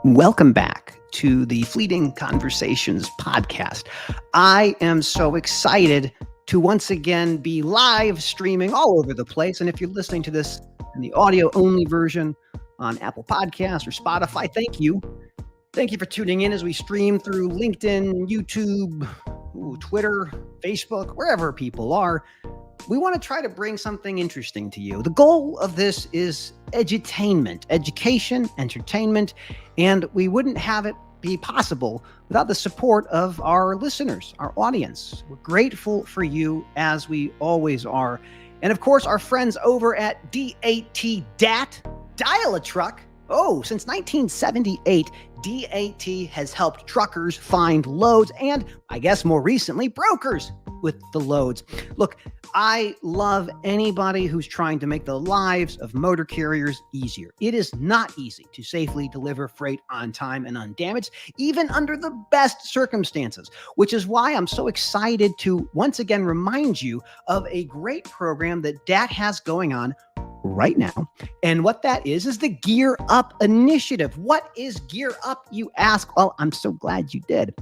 Welcome back to the Fleeting Conversations podcast. I am so excited to once again be live streaming all over the place. And if you're listening to this in the audio only version on Apple Podcasts or Spotify, thank you. Thank you for tuning in as we stream through LinkedIn, YouTube, Twitter, Facebook, wherever people are. We want to try to bring something interesting to you. The goal of this is edutainment, education, entertainment, and we wouldn't have it be possible without the support of our listeners, our audience. We're grateful for you, as we always are. And of course, our friends over at DAT, Dial a Truck. Oh, since 1978, DAT has helped truckers find loads and, I guess more recently, brokers with the loads. Look, I love anybody who's trying to make the lives of motor carriers easier. It is not easy to safely deliver freight on time and undamaged, even under the best circumstances, which is why I'm so excited to once again remind you of a great program that DAT has going on right now. And what that is the Gear Up Initiative. What is Gear Up, you ask? Well, I'm so glad you did.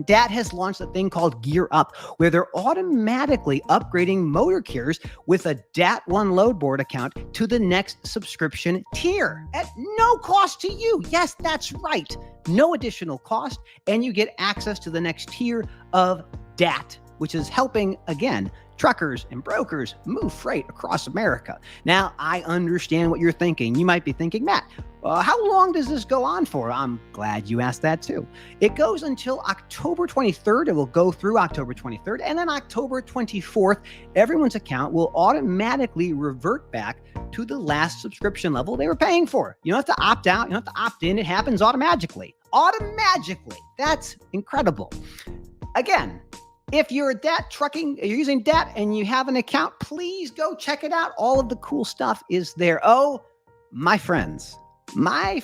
DAT has launched a thing called Gear Up, where they're automatically upgrading motor carriers with a DAT One load board account to the next subscription tier at no cost to you. Yes, that's right. No additional cost, and you get access to the next tier of DAT, which is helping, again, truckers and brokers move freight across America. Now, I understand what you're thinking. You might be thinking, Matt, how long does this go on for? I'm glad you asked that too. It goes until October 23rd. It will go through October 23rd. And then October 24th, everyone's account will automatically revert back to the last subscription level they were paying for. You don't have to opt out. You don't have to opt in. It happens automatically. Automatically. That's incredible. Again, if you're DAT trucking, you're using DAT and you have an account, please go check it out. All of the cool stuff is there. Oh, my friends, I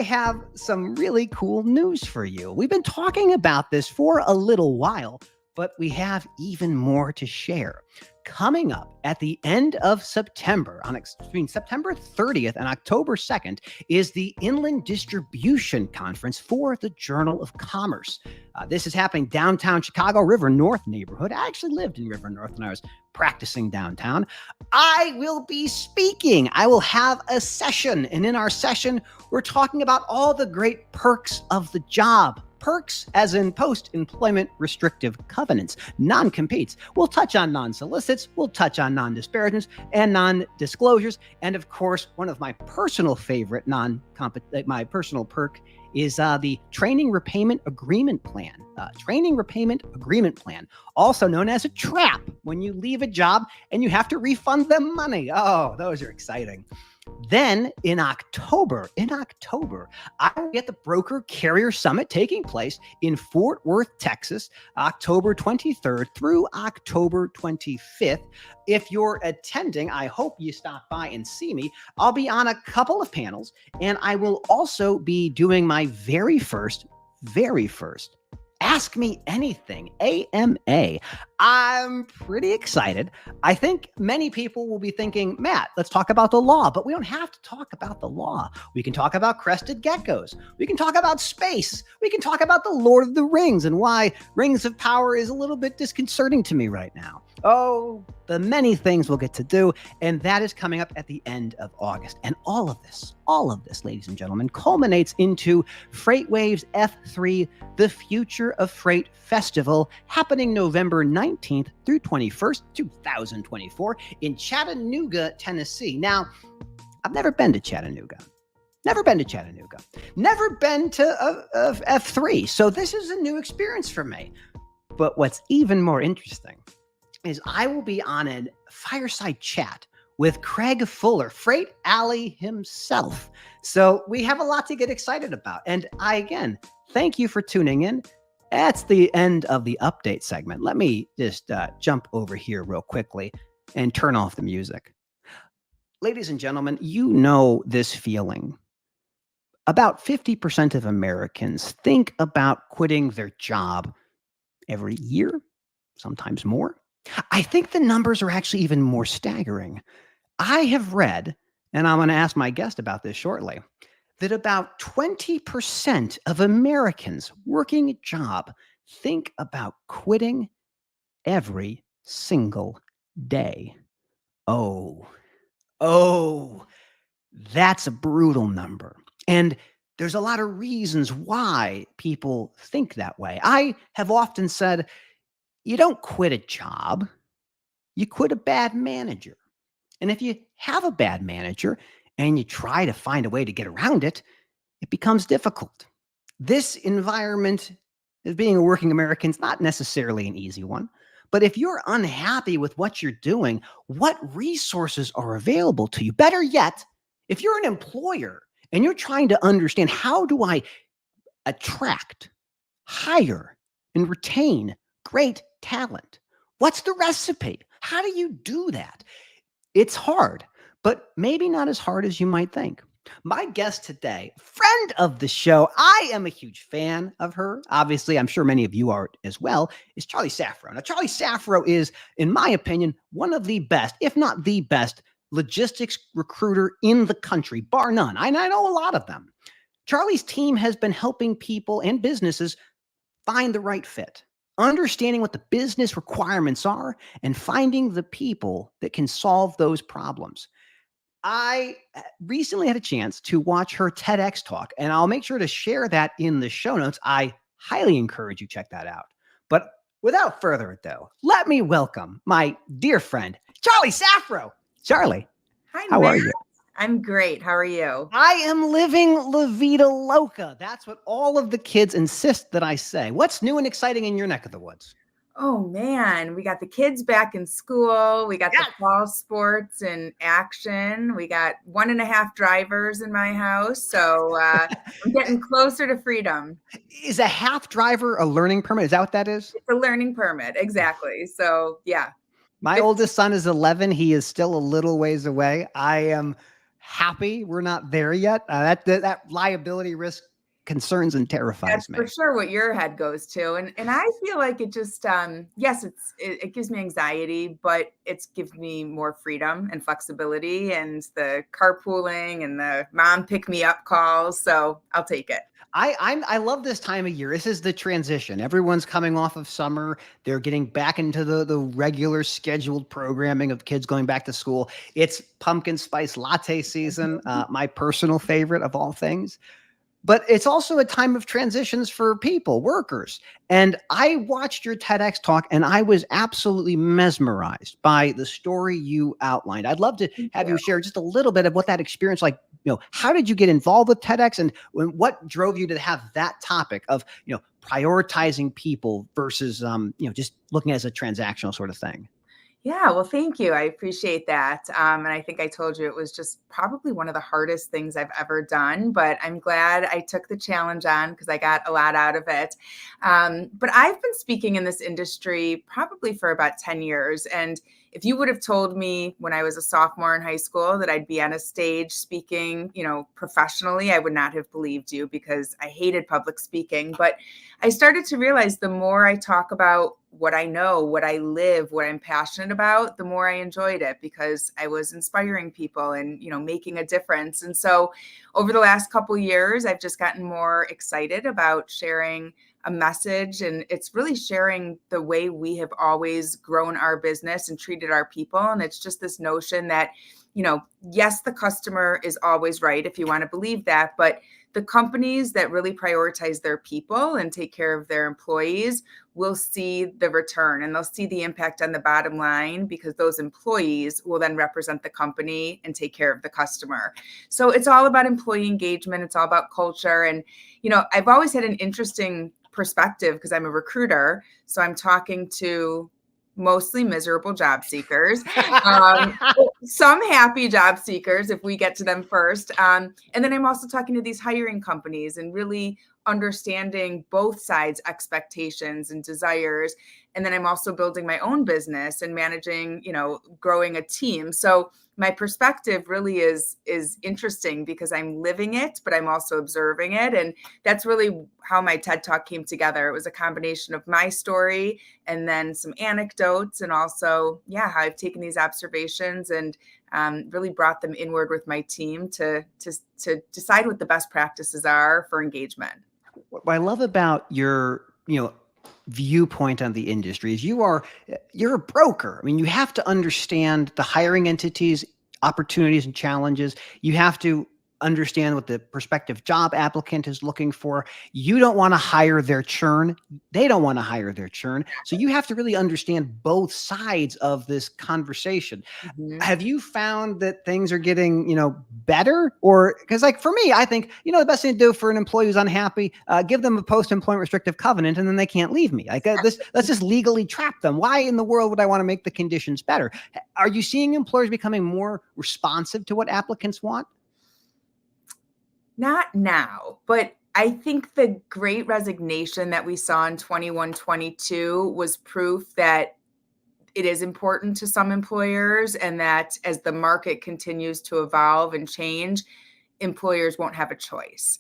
have some really cool news for you. We've been talking about this for a little while, but we have even more to share. Coming up at the end of September, between September 30th and October 2nd, is the Inland Distribution Conference for the Journal of Commerce. This is happening downtown Chicago, River North neighborhood. I actually lived in River North when I was practicing downtown. I will be speaking. I will have a session, and in our session, we're talking about all the great perks of the job. Perks as in post-employment restrictive covenants, non-competes. We'll touch on non-solicits, we'll touch on non-disparagements and non-disclosures. And of course, one of my personal favorite my personal perk is the Training Repayment Agreement Plan. Training Repayment Agreement Plan, also known as a TRAP, when you leave a job and you have to refund them money. Oh, those are exciting. Then in October, I will be at the Broker Carrier Summit taking place in Fort Worth, Texas, October 23rd through October 25th. If you're attending, I hope you stop by and see me. I'll be on a couple of panels, and I will also be doing my very first Ask Me Anything, AMA. I'm pretty excited. I think many people will be thinking, Matt, let's talk about the law, but we don't have to talk about the law. We can talk about crested geckos. We can talk about space. We can talk about the Lord of the Rings and why Rings of Power is a little bit disconcerting to me right now. Oh, the many things we'll get to do, and that is coming up at the end of August. And all of this, ladies and gentlemen, culminates into FreightWaves F3, the Future of Freight Festival, happening November 19th through 21st, 2024 in Chattanooga, Tennessee. Now, I've never been to Chattanooga. Never been to F3, so this is a new experience for me. But what's even more interesting is I will be on a fireside chat with Craig Fuller, Freight Alley himself. So we have a lot to get excited about. And I, again, thank you for tuning in. That's the end of the update segment. Let me just jump over here real quickly and turn off the music. Ladies and gentlemen, you know this feeling. About 50% of Americans think about quitting their job every year, sometimes more. I think the numbers are actually even more staggering. I have read, and I'm going to ask my guest about this shortly, that about 20% of Americans working a job think about quitting every single day. Oh, oh, that's a brutal number. And there's a lot of reasons why people think that way. I have often said, you don't quit a job, you quit a bad manager. And if you have a bad manager and you try to find a way to get around it, it becomes difficult. This environment, as being a working American, is not necessarily an easy one. But if you're unhappy with what you're doing, what resources are available to you? Better yet, if you're an employer and you're trying to understand, how do I attract, hire, and retain great talent? What's the recipe? How do you do that? It's hard, but maybe not as hard as you might think. My guest today, friend of the show, I am a huge fan of her. Obviously, I'm sure many of you are as well, is Charlie Saffro. Now, Charlie Saffro is, in my opinion, one of the best, if not the best, logistics recruiter in the country, bar none. I know a lot of them. Charlie's team has been helping people and businesses find the right fit, understanding what the business requirements are, and finding the people that can solve those problems. I recently had a chance to watch her TEDx talk, and I'll make sure to share that in the show notes. I highly encourage you check that out. But without further ado, let me welcome my dear friend, Charlie Saffro. Charlie, Hi, how are you? I'm great. How are you? I am living La Vida Loca. That's what all of the kids insist that I say. What's new and exciting in your neck of the woods? Oh man, we got the kids back in school. We got the fall sports in action. We got 1.5 drivers in my house. So I'm getting closer to freedom. Is a half driver a learning permit? Is that what that is? It's a learning permit. Exactly. So yeah. My oldest son is 11. He is still a little ways away. I am happy we're not there yet. That liability risk concerns and terrifies That's me. for sure what your head goes to. And I feel like it just, yes, it gives me anxiety, but it gives me more freedom and flexibility and the carpooling and the mom pick me up calls. So I'll take it. I love this time of year. This is the transition. Everyone's coming off of summer. They're getting back into the regular scheduled programming of kids going back to school. It's pumpkin spice latte season, my personal favorite of all things. But it's also a time of transitions for people, workers. And I watched your TEDx talk and I was absolutely mesmerized by the story you outlined. I'd love to have you share just a little bit of what that experience like. How did you get involved with TEDx, and what drove you to have that topic of, prioritizing people versus, just looking as a transactional sort of thing? Yeah, well, thank you. I appreciate that. And I think I told you it was just probably one of the hardest things I've ever done, but I'm glad I took the challenge on because I got a lot out of it. But I've been speaking in this industry probably for about 10 years. And if you would have told me when I was a sophomore in high school that I'd be on a stage speaking, professionally, I would not have believed you because I hated public speaking. But I started to realize the more I talk about what I know, what I live, what I'm passionate about, the more I enjoyed it because I was inspiring people and, making a difference. And so over the last couple of years, I've just gotten more excited about sharing a message, and it's really sharing the way we have always grown our business and treated our people. And it's just this notion that, yes, the customer is always right if you want to believe that, but the companies that really prioritize their people and take care of their employees will see the return and they'll see the impact on the bottom line because those employees will then represent the company and take care of the customer. So it's all about employee engagement. It's all about culture. And, I've always had an interesting perspective because I'm a recruiter. So I'm talking to mostly miserable job seekers, some happy job seekers if we get to them first. And then I'm also talking to these hiring companies and really understanding both sides' expectations and desires. And then I'm also building my own business and managing, growing a team. So my perspective really is interesting because I'm living it, but I'm also observing it. And that's really how my TED Talk came together. It was a combination of my story and then some anecdotes and also, how I've taken these observations and really brought them inward with my team to decide what the best practices are for engagement. What I love about your, viewpoint on the industry is you're a broker. I mean, you have to understand the hiring entities, opportunities and challenges. You have to understand what the prospective job applicant is looking for. You don't want to hire their churn. They don't want to hire their churn. So you have to really understand both sides of this conversation. Mhm. Have you found that things are getting, better? Or because, like, for me, I think, the best thing to do for an employee who's unhappy, give them a post-employment restrictive covenant, and then they can't leave me. Like, let's just legally trap them. Why in the world would I want to make the conditions better? Are you seeing employers becoming more responsive to what applicants want? Not now, but I think the great resignation that we saw in 21, 22 was proof that it is important to some employers, and that as the market continues to evolve and change, employers won't have a choice.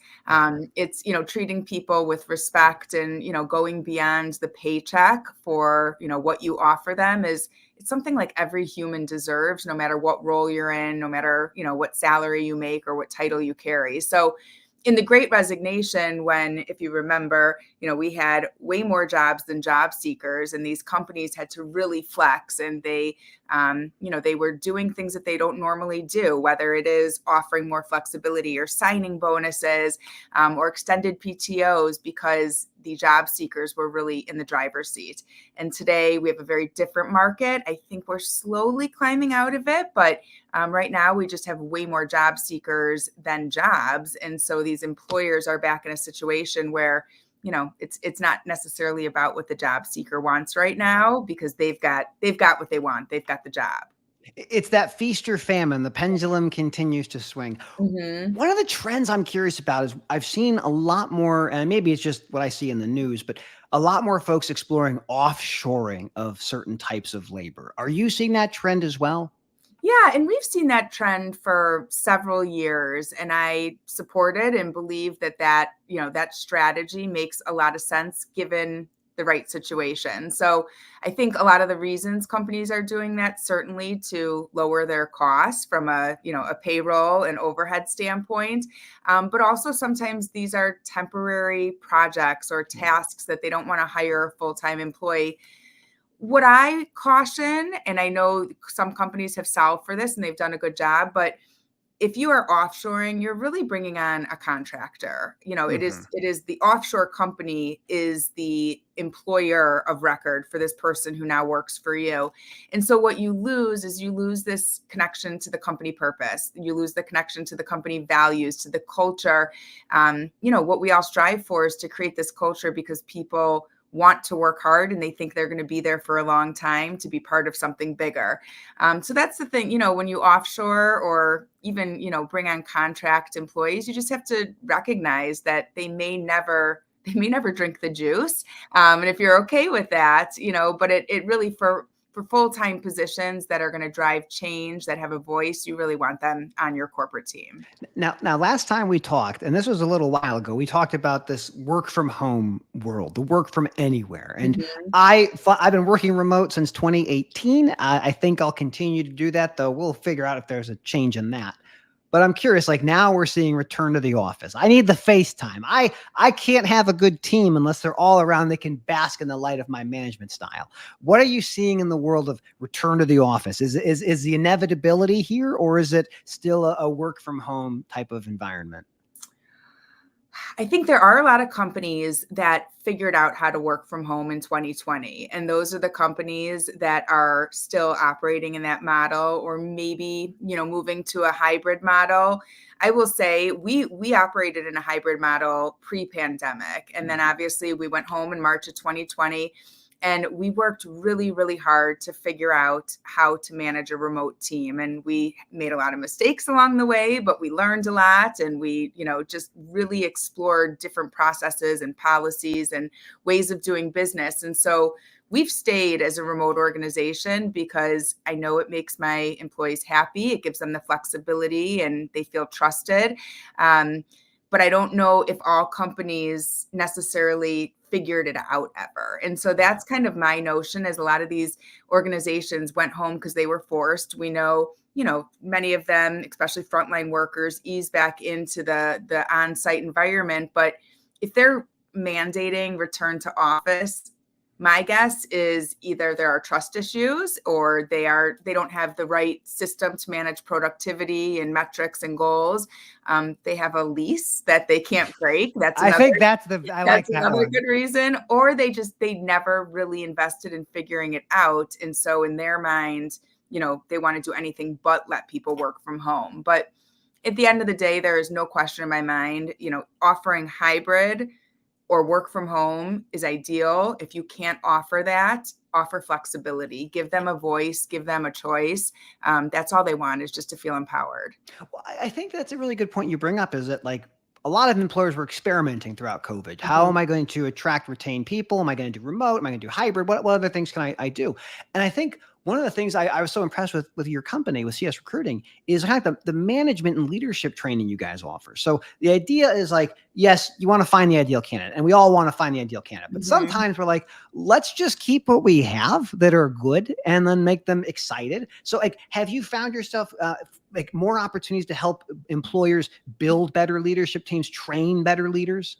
It's, treating people with respect and, going beyond the paycheck for, what you offer them it's something like every human deserves, no matter what role you're in, no matter, what salary you make or what title you carry. So in the great resignation, when, if you remember, we had way more jobs than job seekers, and these companies had to really flex, and they were doing things that they don't normally do, whether it is offering more flexibility or signing bonuses, or extended PTOs, because the job seekers were really in the driver's seat. And today we have a very different market. I think we're slowly climbing out of it, but right now we just have way more job seekers than jobs. And so these employers are back in a situation where, it's not necessarily about what the job seeker wants right now, because they've got what they want. They've got the job. It's that feast or famine. The pendulum continues to swing. Hmm. One of the trends I'm curious about is I've seen a lot more, and maybe it's just what I see in the news, but a lot more folks exploring offshoring of certain types of labor. Are you seeing that trend as well? Yeah, and we've seen that trend for several years, and I support it and believe that strategy makes a lot of sense given the right situation. So I think a lot of the reasons companies are doing that, certainly to lower their costs from a payroll and overhead standpoint, but also sometimes these are temporary projects or tasks that they don't want to hire a full-time employee. What I caution, and I know some companies have solved for this and they've done a good job, but if you are offshoring, you're really bringing on a contractor. It is Mhm. it is the offshore company is the employer of record for this person who now works for you. And so what you lose is you lose this connection to the company purpose. You lose the connection to the company values, to the culture. What we all strive for is to create this culture because people want to work hard and they think they're going to be there for a long time to be part of something bigger. So that's the thing, when you offshore or even, bring on contract employees, you just have to recognize that they may never drink the juice. And if you're okay with that, but it really for full-time positions that are going to drive change, that have a voice, you really want them on your corporate team. Now, last time we talked, and this was a little while ago, we talked about this work from home world, the work from anywhere. And Mhm. I've been working remote since 2018. I think I'll continue to do that, though. We'll figure out if there's a change in that. But I'm curious, like, now we're seeing return to the office. I need the FaceTime. I can't have a good team unless they're all around. They can bask in the light of my management style. What are you seeing in the world of return to the office? Is the inevitability here, or is it still a work from home type of environment? I think there are a lot of companies that figured out how to work from home in 2020. And those are the companies that are still operating in that model, or maybe, moving to a hybrid model. I will say we operated in a hybrid model pre-pandemic. And then obviously we went home in March of 2020. And we worked really, really hard to figure out how to manage a remote team. And we made a lot of mistakes along the way, but we learned a lot. And we, just really explored different processes and policies and ways of doing business. And so we've stayed as a remote organization because I know it makes my employees happy. It gives them the flexibility and they feel trusted. But I don't know if all companies necessarily figured it out ever. And so that's kind of my notion, as a lot of these organizations went home because they were forced. We know, many of them, especially frontline workers, ease back into the on-site environment. But if they're mandating return to office, my guess is either there are trust issues, or they don't have the right system to manage productivity and metrics and goals. They have a lease that they can't break. I think that's I like that another one. good reason. Or they never really invested in figuring it out. And so in their mind, they want to do anything but let people work from home. But at the end of the day, there is no question in my mind, offering hybrid or work from home is ideal. If you can't offer that, offer flexibility, give them a voice, give them a choice. That's all they want, is just to feel empowered. Well, I think that's a really good point you bring up, is that like a lot of employers were experimenting throughout COVID. Mm-hmm. How am I going to attract, retain people? Am I going to do remote? Am I going to do hybrid? What other things can I do? And I think one of the things I was so impressed with your company, with CS Recruiting, is kind of the management and leadership training you guys offer. So the idea is like, yes, you want to find the ideal candidate, and we all want to find the ideal candidate. But sometimes we're like, let's just keep what we have that are good and then make them excited. So like, have you found yourself like more opportunities to help employers build better leadership teams, train better leaders?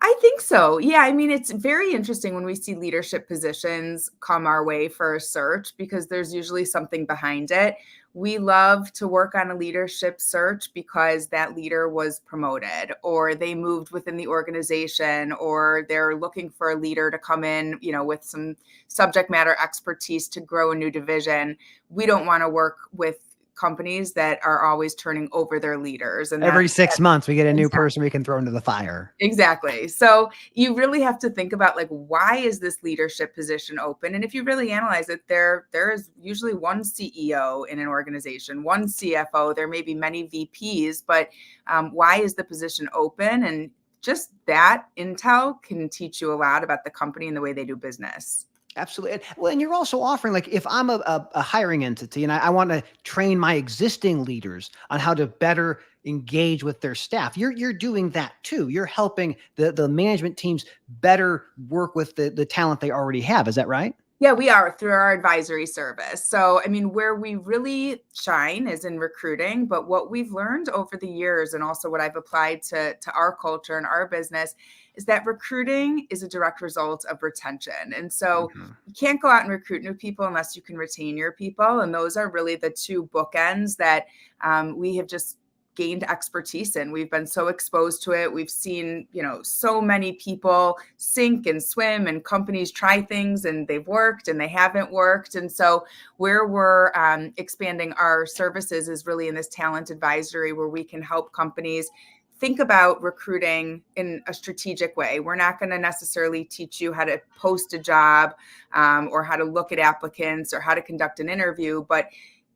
I think so. Yeah. I mean, it's very interesting when we see leadership positions come our way for a search, because there's usually something behind it. We love to work on a leadership search because that leader was promoted, or they moved within the organization, or they're looking for a leader to come in, with some subject matter expertise to grow a new division. We don't want to work with companies that are always turning over their leaders. And every 6 months we get a new person we can throw into the fire. Exactly. So you really have to think about, like, why is this leadership position open? And if you really analyze it, there is usually one CEO in an organization, one CFO, there may be many VPs, but why is the position open? And just that intel can teach you a lot about the company and the way they do business. Absolutely. Well, and you're also offering, like, if I'm a hiring entity and I want to train my existing leaders on how to better engage with their staff, you're doing that too. You're helping the management teams better work with the talent they already have. Is that right? Yeah, we are, through our advisory service. So, I mean, where we really shine is in recruiting, but what we've learned over the years, and also what I've applied to our culture and our business, is that recruiting is a direct result of retention. And so you can't go out and recruit new people unless you can retain your people. And those are really the two bookends that we have just gained expertise in. We've been so exposed to it. We've seen, so many people sink and swim, and companies try things and they've worked and they haven't worked. And so where we're expanding our services is really in this talent advisory, where we can help companies think about recruiting in a strategic way. We're not going to necessarily teach you how to post a job or how to look at applicants or how to conduct an interview, but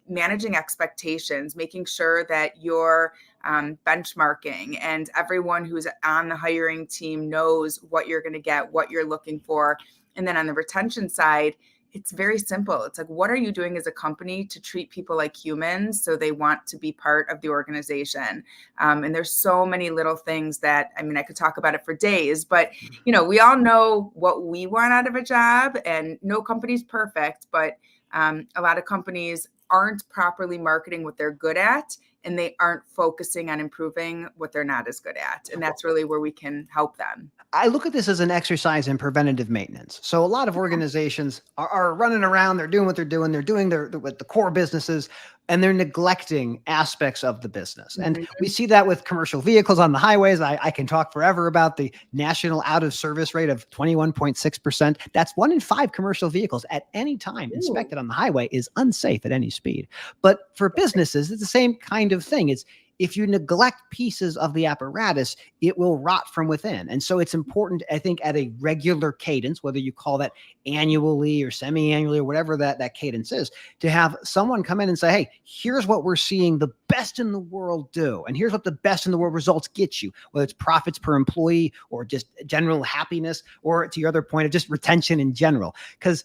managing expectations, making sure that you're benchmarking, and everyone who's on the hiring team knows what you're going to get, what you're looking for. And then on the retention side, it's very simple. It's like, what are you doing as a company to treat people like humans so they want to be part of the organization? And there's so many little things that, I mean, I could talk about it for days, but, we all know what we want out of a job, and no company's perfect, but a lot of companies aren't properly marketing what they're good at, and they aren't focusing on improving what they're not as good at. And that's really where we can help them. I look at this as an exercise in preventative maintenance. So a lot of organizations are running around, they're doing what they're doing with the core businesses, and they're neglecting aspects of the business. And we see that with commercial vehicles on the highways. I can talk forever about the national out of service rate of 21.6%. That's 1 in 5 commercial vehicles at any time inspected on the highway is unsafe at any speed. But for businesses, it's the same kind of thing. It's, if you neglect pieces of the apparatus, it will rot from within. And so it's important, I think, at a regular cadence, whether you call that annually or semi-annually or whatever that cadence is, to have someone come in and say, hey, here's what we're seeing the best in the world do. And here's what the best in the world results get you, whether it's profits per employee or just general happiness, or to your other point of just retention in general. Because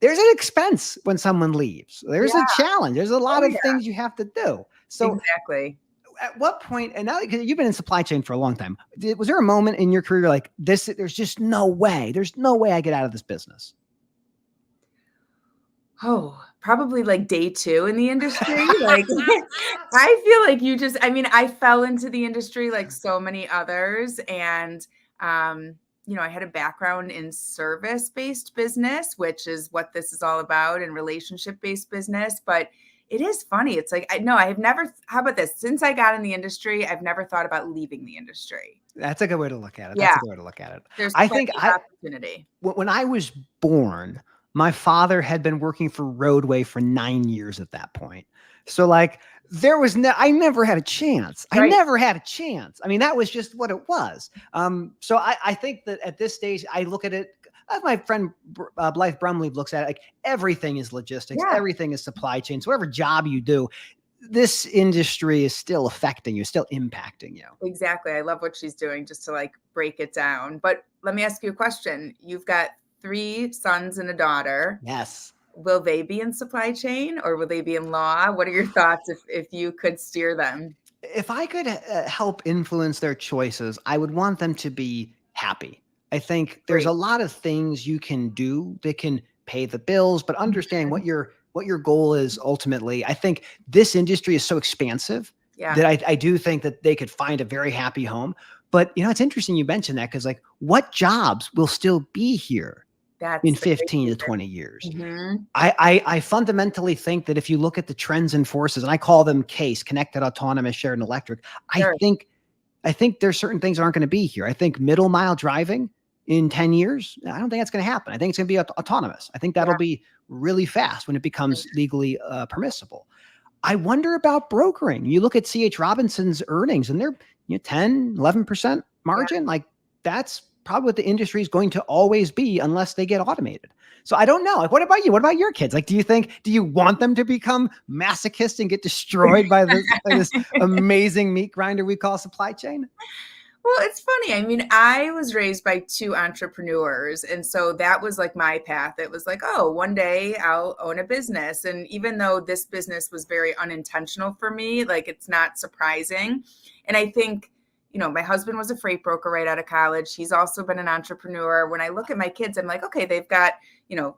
there's an expense when someone leaves. There's a challenge. There's a lot of things you have to do. So exactly. at what point, and now because you've been in supply chain for a long time, was there a moment in your career like this? There's just no way. There's no way I get out of this business. Oh, probably like day 2 in the industry. Like, I feel like I fell into the industry like so many others. And, I had a background in service-based business, which is what this is all about, and relationship-based business. But it is funny. It's like, I have never, how about this? Since I got in the industry, I've never thought about leaving the industry. That's a good way to look at it. That's Yeah, a good way to look at it. there's I think plenty of opportunity. when I was born, my father had been working for Roadway for 9 years at that point. So like I never had a chance. I Right. never had a chance. I mean, that was just what it was. So I think that at this stage, I look at it as my friend Blythe Brumley looks at it, like everything is logistics, Yeah. everything is supply chain. So whatever job you do, this industry is still affecting you, still impacting you. Exactly. I love what she's doing just to like break it down. But let me ask you a question. You've got 3 sons and a daughter. Yes. Will they be in supply chain or will they be in law? What are your thoughts if you could steer them? If I could help influence their choices, I would want them to be happy. I think there's Great. a lot of things you can do that can pay the bills, but understand what your goal is ultimately. I think this industry is so expansive Yeah. that I do think that they could find a very happy home. But it's interesting you mentioned that because like what jobs will still be here That's in the great 15 to future. 20 years? Mhm. I fundamentally think that if you look at the trends and forces, and I call them CASE, connected, autonomous, shared, and electric, Sure. I think there's certain things that aren't going to be here. I think middle mile driving in 10 years, I don't think that's going to happen. I think it's going to be autonomous. I think that'll Yeah. be really fast when it becomes legally permissible. I wonder about brokering. You look at CH Robinson's earnings and they're 10, 11% margin. Like that's probably what the industry is going to always be unless they get automated. So I don't know. Like, what about you? What about your kids? Like, do you want them to become masochists and get destroyed by this amazing meat grinder we call supply chain? Well, it's funny. I mean, I was raised by 2 entrepreneurs. And so that was like my path. It was like, oh, one day I'll own a business. And even though this business was very unintentional for me, like it's not surprising. And I think, my husband was a freight broker right out of college. He's also been an entrepreneur. When I look at my kids, I'm like, okay, they've got,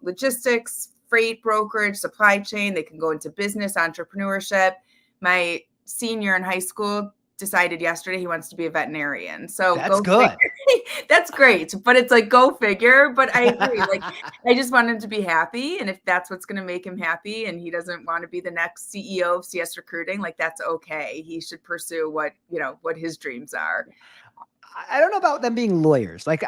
logistics, freight brokerage, supply chain. They can go into business, entrepreneurship. My senior in high school decided yesterday he wants to be a veterinarian. So That's go good. figure. That's great. But it's like, go figure. But I agree. Like, I just want him to be happy. And if that's what's going to make him happy and he doesn't want to be the next CEO of CS Recruiting, like that's okay. He should pursue what his dreams are. I don't know about them being lawyers. Like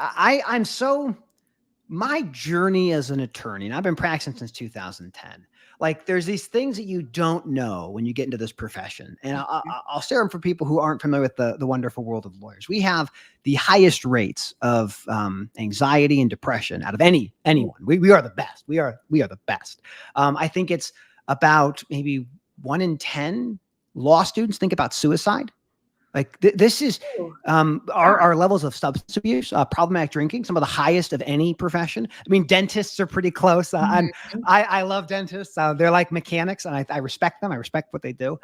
my journey as an attorney, and I've been practicing since 2010. Like there's these things that you don't know when you get into this profession. And I'll share them for people who aren't familiar with the wonderful world of lawyers. We have the highest rates of anxiety and depression out of anyone. We are the best. We are the best. I think it's about maybe 1 in 10 law students think about suicide. Like this is our levels of substance abuse, problematic drinking, some of the highest of any profession. I mean, dentists are pretty close. I love dentists. They're like mechanics, and I respect them. I respect what they do.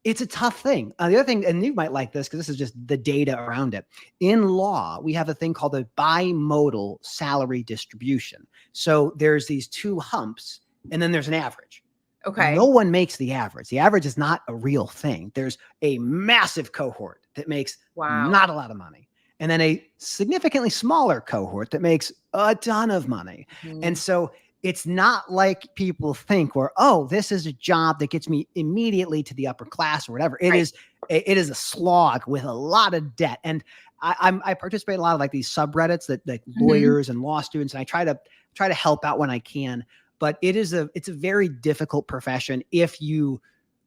It's a tough thing. The other thing, and you might like this because this is just the data around it. In law, we have a thing called a bimodal salary distribution. So there's these 2 humps, and then there's an average. Okay. No one makes the average. The average is not a real thing. There's a massive cohort that makes not a lot of money. And then a significantly smaller cohort that makes a ton of money. Mm-hmm. And so it's not like people think where, oh, this is a job that gets me immediately to the upper class or whatever. It is a slog with a lot of debt. And I participate in a lot of like these subreddits that like lawyers and law students, and I try to help out when I can. But it's a very difficult profession if you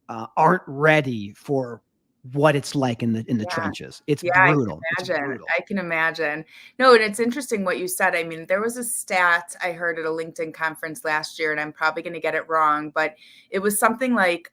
aren't ready for what it's like in the trenches. It's brutal. I can imagine. No, and it's interesting what you said. I mean, there was a stat I heard at a LinkedIn conference last year, and I'm probably going to get it wrong, but it was something like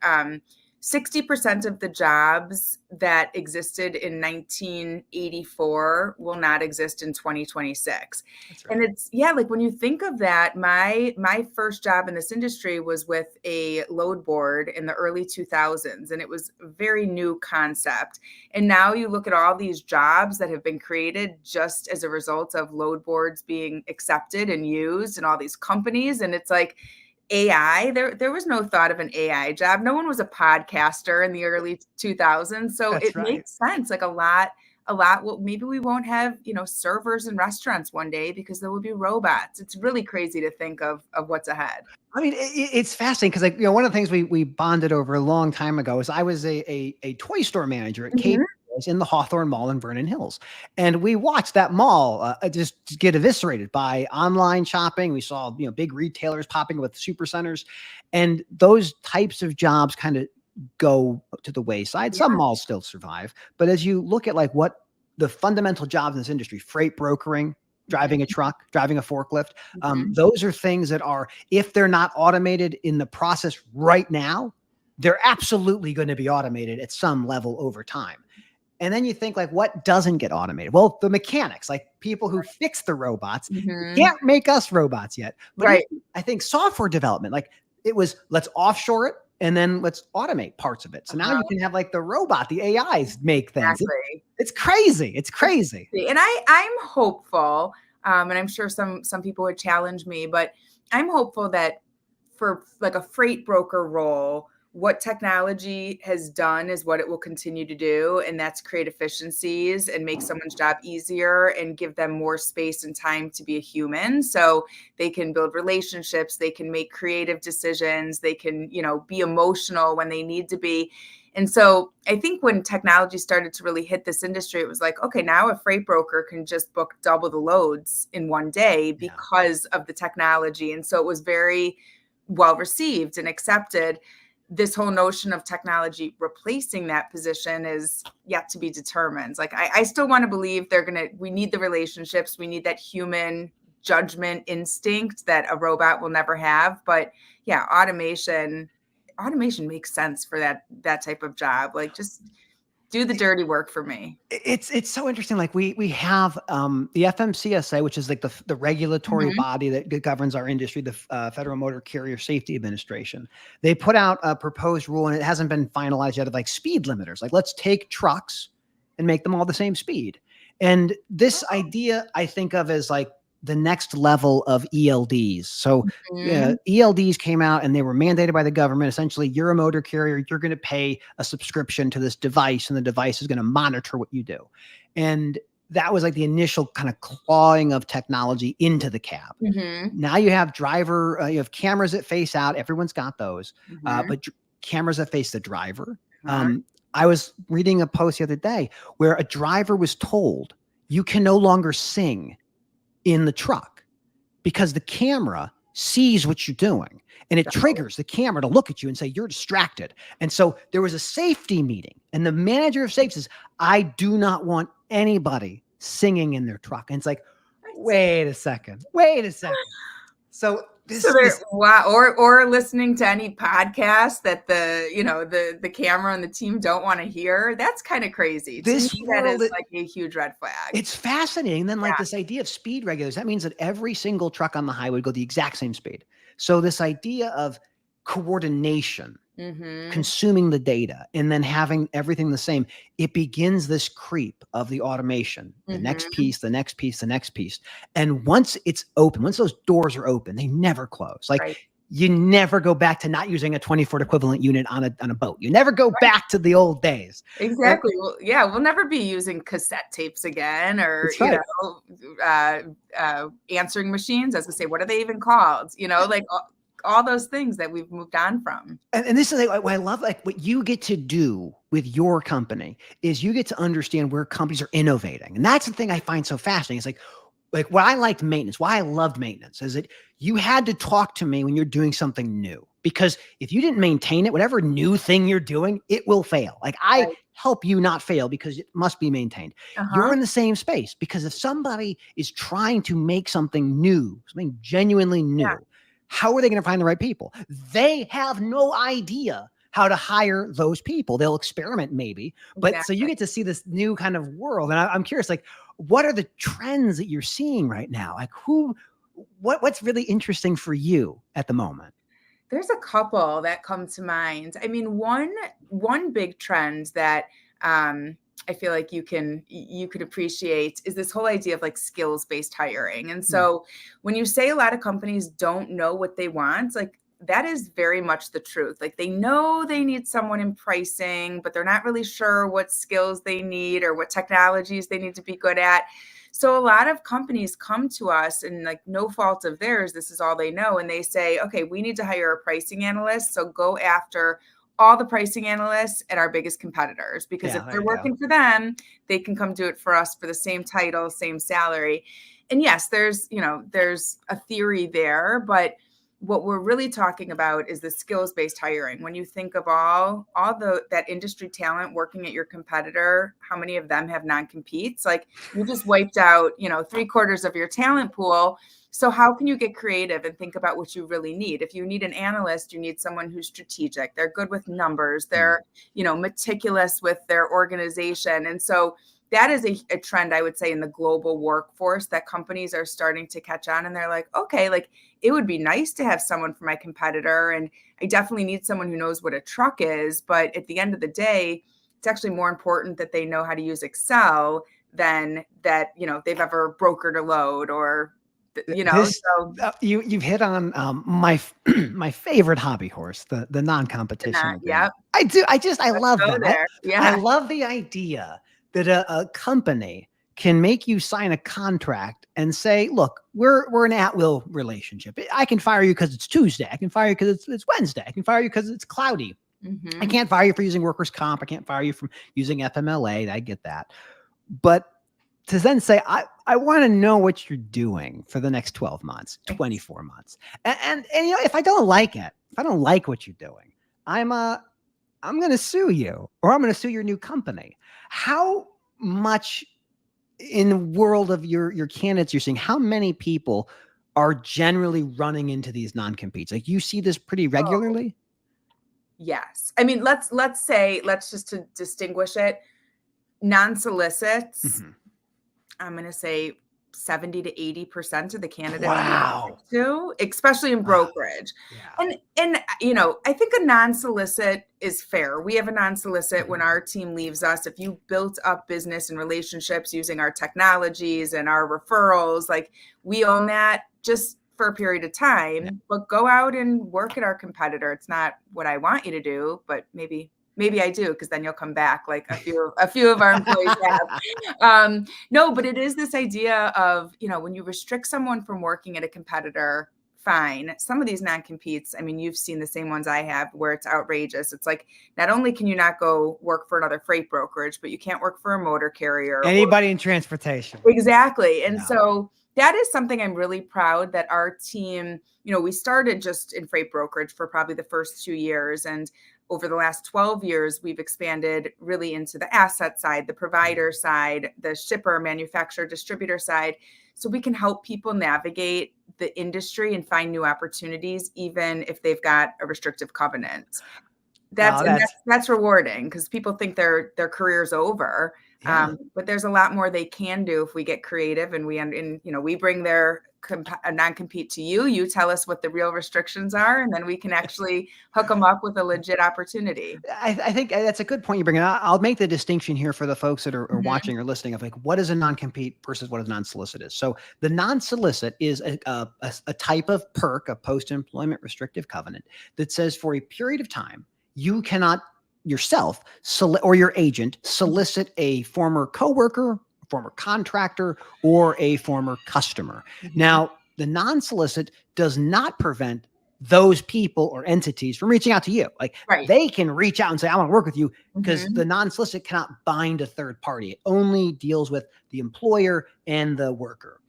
60% of the jobs that existed in 1984 will not exist in 2026. That's And right. it's, yeah, like when you think of that, my first job in this industry was with a load board in the early 2000s, and it was a very new concept. And now you look at all these jobs that have been created just as a result of load boards being accepted and used in all these companies, and it's like, AI, there was no thought of an AI job. No one was a podcaster in the early 2000s. So That's it right. makes sense. Like a lot. Well, maybe we won't have, servers in restaurants one day because there will be robots. It's really crazy to think of what's ahead. I mean, it's fascinating because, like, one of the things we bonded over a long time ago is I was a toy store manager at Cape Mhm. in the Hawthorne Mall in Vernon Hills, and we watched that mall just get eviscerated by online shopping. We saw big retailers popping with super centers, and those types of jobs kind of go to the wayside. Some Yeah. malls still survive, but as you look at like what the fundamental jobs in this industry, freight brokering, driving a Mhm. truck, driving a forklift, Mhm. those are things that are, if they're not automated in the process right now, they're absolutely going to be automated at some level over time. And then you think, like, what doesn't get automated? Well, the mechanics, like people who fix the robots, Mhm. can't make us robots yet. But even, Right. I think, software development, like it was, let's offshore it and then let's automate parts of it. So now you Uh-huh. can have like the robot, the AIs make things. Exactly. It's crazy. It's crazy. And I'm hopeful, and I'm sure some people would challenge me, but I'm hopeful that for like a freight broker role, what technology has done is what it will continue to do, and that's create efficiencies and make someone's job easier and give them more space and time to be a human, so they can build relationships, they can make creative decisions, they can, be emotional when they need to be. And so I think when technology started to really hit this industry, it was like, okay, now a freight broker can just book double the loads in one day Yeah. because of the technology. And so it was very well received and accepted. This whole notion of technology replacing that position is yet to be determined. Like, I still want to believe we need the relationships, we need that human judgment instinct that a robot will never have. But yeah, automation makes sense for that type of job. Like, just do the dirty work for me. It's so interesting. Like we have the FMCSA, which is like the regulatory Mhm. body that governs our industry, the Federal Motor Carrier Safety Administration. They put out a proposed rule, and it hasn't been finalized yet, of like speed limiters. Like, let's take trucks and make them all the same speed. And this Oh. idea I think of as like the next level of ELDs. So Mhm. ELDs came out and they were mandated by the government. Essentially, you're a motor carrier, you're going to pay a subscription to this device, and the device is going to monitor what you do. And that was like the initial kind of clawing of technology into the cab. Mhm. Now you have you have cameras that face out. Everyone's got those, Mhm. but cameras that face the driver. Uh-huh. I was reading a post the other day where a driver was told, you can no longer sing in the truck because the camera sees what you're doing, and it triggers the camera to look at you and say you're distracted. And so there was a safety meeting, and the manager of safety says, I do not want anybody singing in their truck. And it's like, wait a second, wait a second. So So this there, this wow, or listening to any podcast that the camera and the team don't want to hear. That's kind of crazy. To me, this that world, is like a huge red flag. it's fascinating. Then, like, Yeah. this idea of speed regulators, that means that every single truck on the highway would go the exact same speed. So this idea of coordination, Mm-hmm. consuming the data, and then having everything the same, it begins this creep of the automation, the next Mm-hmm. piece, the next piece, the next piece. And once it's open, once those doors are open, they never close. Like, Right. you never go back to not using a 20-foot equivalent unit on a boat. You never go Right. back to the old days. And Exactly. Well, yeah, we'll never be using cassette tapes again, or that's right. uh, answering machines. I was gonna say, what are they even called? Like all those things that we've moved on from. And this is like what I love, like what you get to do with your company is you get to understand where companies are innovating. And that's the thing I find so fascinating. It's like what I liked maintenance, why I loved maintenance is that you had to talk to me when you're doing something new, because if you didn't maintain it, whatever new thing you're doing, it will fail. Like, I Right. help you not fail because it must be maintained. You're Uh-huh. in the same space, because if somebody is trying to make something new, something genuinely Yeah. new, how are they going to find the right people? They have no idea how to hire those people. They'll experiment maybe, but so you Exactly. get to see this new kind of world. And I'm curious, like, what are the trends that you're seeing right now? Like what's really interesting for you at the moment? There's a couple that come to mind. I mean, one big trend that I feel like you could appreciate is this whole idea of like skills-based hiring. And Hmm. so when you say a lot of companies don't know what they want, like that is very much the truth. Like they know they need someone in pricing, but they're not really sure what skills they need or what technologies they need to be good at. So a lot of companies come to us and like no fault of theirs, this is all they know. And they say, okay, we need to hire a pricing analyst. So go after all the pricing analysts at our biggest competitors, because Yeah, if there they're you go. working for them, they can come do it for us for the same title, same salary. And yes, there's a theory there, but what we're really talking about is the skills-based hiring. When you think of all the that industry talent working at your competitor, how many of them have non-competes? Like you just wiped out, 3/4 of your talent pool. So how can you get creative and think about what you really need? If you need an analyst, you need someone who's strategic. They're good with numbers. Mm. They're, meticulous with their organization. And so that is a trend, I would say, in the global workforce that companies are starting to catch on. And they're like, okay, like it would be nice to have someone for my competitor. And I definitely need someone who knows what a truck is. But at the end of the day, it's actually more important that they know how to use Excel than that, they've ever brokered a load or, This so you've hit on my favorite hobby horse, the non-competition not, agreement. yep, I let's love go them. there. I Yeah. love the idea that a company can make you sign a contract and say, look, we're an at-will relationship. I can fire you because it's Tuesday. I can fire you because it's Wednesday. I can fire you because it's cloudy. I Hmm. can't fire you for using workers' comp. I can't fire you from using FMLA. I get that. But to then say, I want to know what you're doing for the next 12 months, 24 months. And if I don't like it, if I don't like what you're doing, I'm going to sue you, or I'm going to sue your new company. How much in the world of your candidates you're seeing, how many people are generally running into these non-competes? Like you see this pretty Oh, regularly? yes. I mean, let's just to distinguish it. Non-solicits, Mhm. I'm going to say 70 to 80% of the candidates we Wow. speak to, especially in Ah, brokerage. yeah. And I think a non-solicit is fair. We have a non-solicit when Mhm. our team leaves us. If you built up business and relationships using our technologies and our referrals, like we own that just for a period of Yeah. time, but go out and work at our competitor. It's not what I want you to do, but maybe I do, because then you'll come back like a few of our employees have. No, but it is this idea of, when you restrict someone from working at a competitor, fine. Some of these non-competes, I mean, you've seen the same ones I have where it's outrageous. It's like, not only can you not go work for another freight brokerage, but you can't work for a motor carrier or Anybody in transportation. exactly. And Yeah. so that is something I'm really proud that our team, we started just in freight brokerage for probably the first 2 years. And over the last 12 years, we've expanded really into the asset side, the provider side, the shipper, manufacturer, distributor side. So we can help people navigate the industry and find new opportunities, even if they've got a restrictive covenant. That's No, and that's that's rewarding because people think their career's over, yeah. but there's a lot more they can do if we get creative and we bring their a non-compete to you. You tell us what the real restrictions are, and then we can actually hook them up with a legit opportunity. I think that's a good point you bring up. I'll make the distinction here for the folks that are Mhm. watching or listening of like, what is a non-compete versus what is non-solicit is. So the non-solicit is a type of perk, a post-employment restrictive covenant that says for a period of time, you cannot yourself or your agent solicit a former coworker, former contractor, or a former customer. Mhm. Now, the non-solicit does not prevent those people or entities from reaching out to you. Like Right. they can reach out and say, I want to work with you, because the Mhm. non-solicit cannot bind a third party. It only deals with the employer and the worker.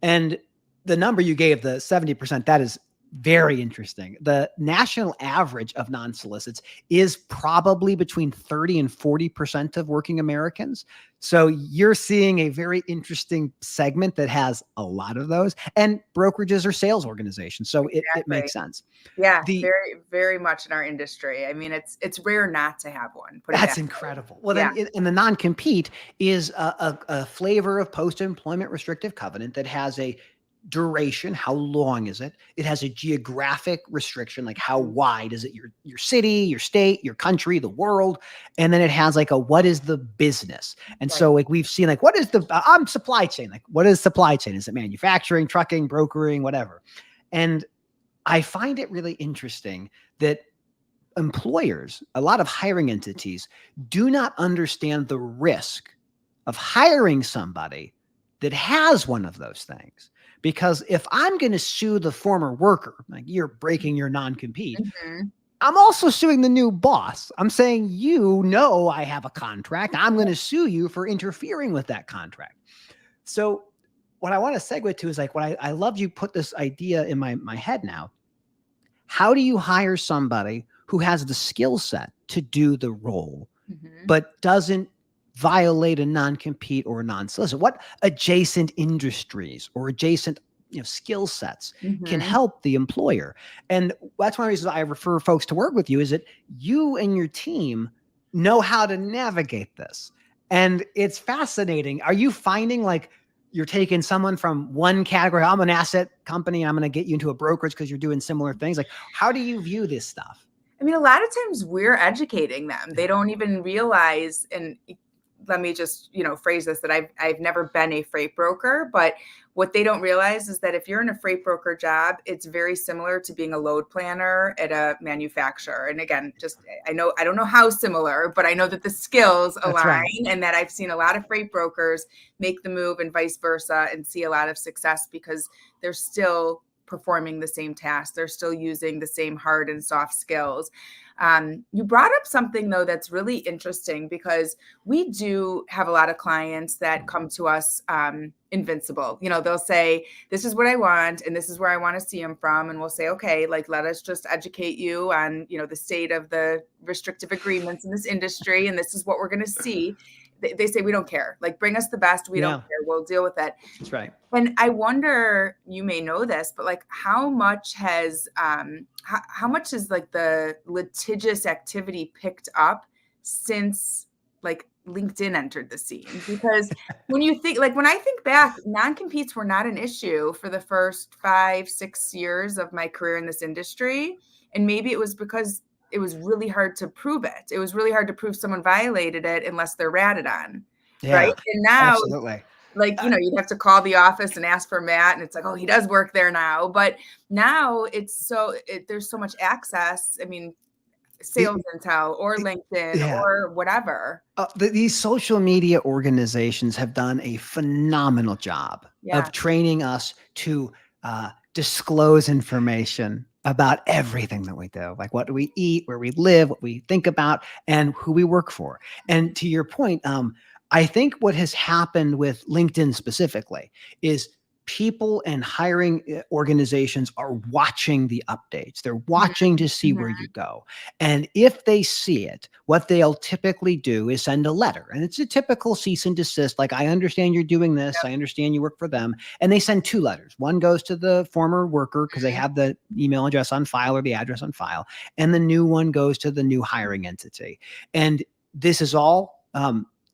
And the number you gave, the 70%, that is Very interesting. The national average of non-solicits is probably between 30 and 40% of working Americans. So you're seeing a very interesting segment that has a lot of those, and brokerages are sales organizations. So it Exactly. makes sense. Yeah, The very, very much in our industry. I mean, it's rare not to have one. Put it That's that way. incredible. Well, Yeah. then, and the non-compete is a flavor of post-employment restrictive covenant that has a duration. How long is it? It has a geographic restriction, like how Mhm. wide is it? Your city, your state, your country, the world, and then it has like a what is the business? And Right. so like we've seen like what is the I'm supply chain? Like what is supply chain? Is it manufacturing, trucking, brokering, whatever? And I find it really interesting that employers, a lot of hiring entities, do not understand the risk of hiring somebody that has one of those things. Because if I'm going to sue the former worker, like you're breaking your non compete, Mhm. I'm also suing the new boss. I'm saying, you know, I have a contract. I'm going to sue you for interfering with that contract. So, what I want to segue to is like, what I love you put this idea in my head now. How do you hire somebody who has the skill set to do the role, Mhm. but doesn't violate a non-compete or a non-solicit? What adjacent industries or adjacent skill sets can Mhm. help the employer? And that's one of the reasons I refer folks to work with you is that you and your team know how to navigate this. And it's fascinating. Are you finding like you're taking someone from one category? I'm an asset company. I'm going to get you into a brokerage because you're doing similar things. Like, how do you view this stuff? I mean, a lot of times we're educating them. They Yeah. don't even realize, and let me just, phrase this, that I've never been a freight broker, but what they don't realize is that if you're in a freight broker job, it's very similar to being a load planner at a manufacturer. And again, just I don't know how similar, but I know that the skills That's align, right. and that I've seen a lot of freight brokers make the move and vice versa and see a lot of success because they're still performing the same tasks. They're still using the same hard and soft skills. You brought up something though that's really interesting because we do have a lot of clients that come to us invincible. They'll say, "This is what I want, and this is where I want to see them from," and we'll say, "Okay, like let us just educate you on the state of the restrictive agreements in this industry, and this is what we're going to see." They say, "We don't care. Like bring us the best. We don't Yeah, care. We'll deal with it." that's right. And I wonder, you may know this, but like how much has how much is like the litigious activity picked up since like LinkedIn entered the scene? Because when I think back, non-competes were not an issue for the first 5, 6 years of my career in this industry. And maybe it was because it was really hard to prove it. It was really hard to prove someone violated it unless they're ratted on. Right. Yeah, And now, absolutely. like, Uh, you'd have to call the office and ask for Matt, and it's like, oh, he does work there now. But now there's so much access. I mean, it, Sales Intel or it, LinkedIn yeah, or whatever. these social media organizations have done a phenomenal job Yeah. of training us to disclose information about everything that we do, like what do we eat, where we live, what we think about, and who we work for. And to your point, I think what has happened with LinkedIn specifically is people and hiring organizations are watching the updates. They're watching to see where Mhm. you go. And if they see it, what they'll typically do is send a letter. And it's a typical cease and desist. Like, I understand you're doing this. I understand you work for them. And they send two letters. One goes to the former worker because they have the email address on file or the address on file. And the new one goes to the new hiring entity. And this is all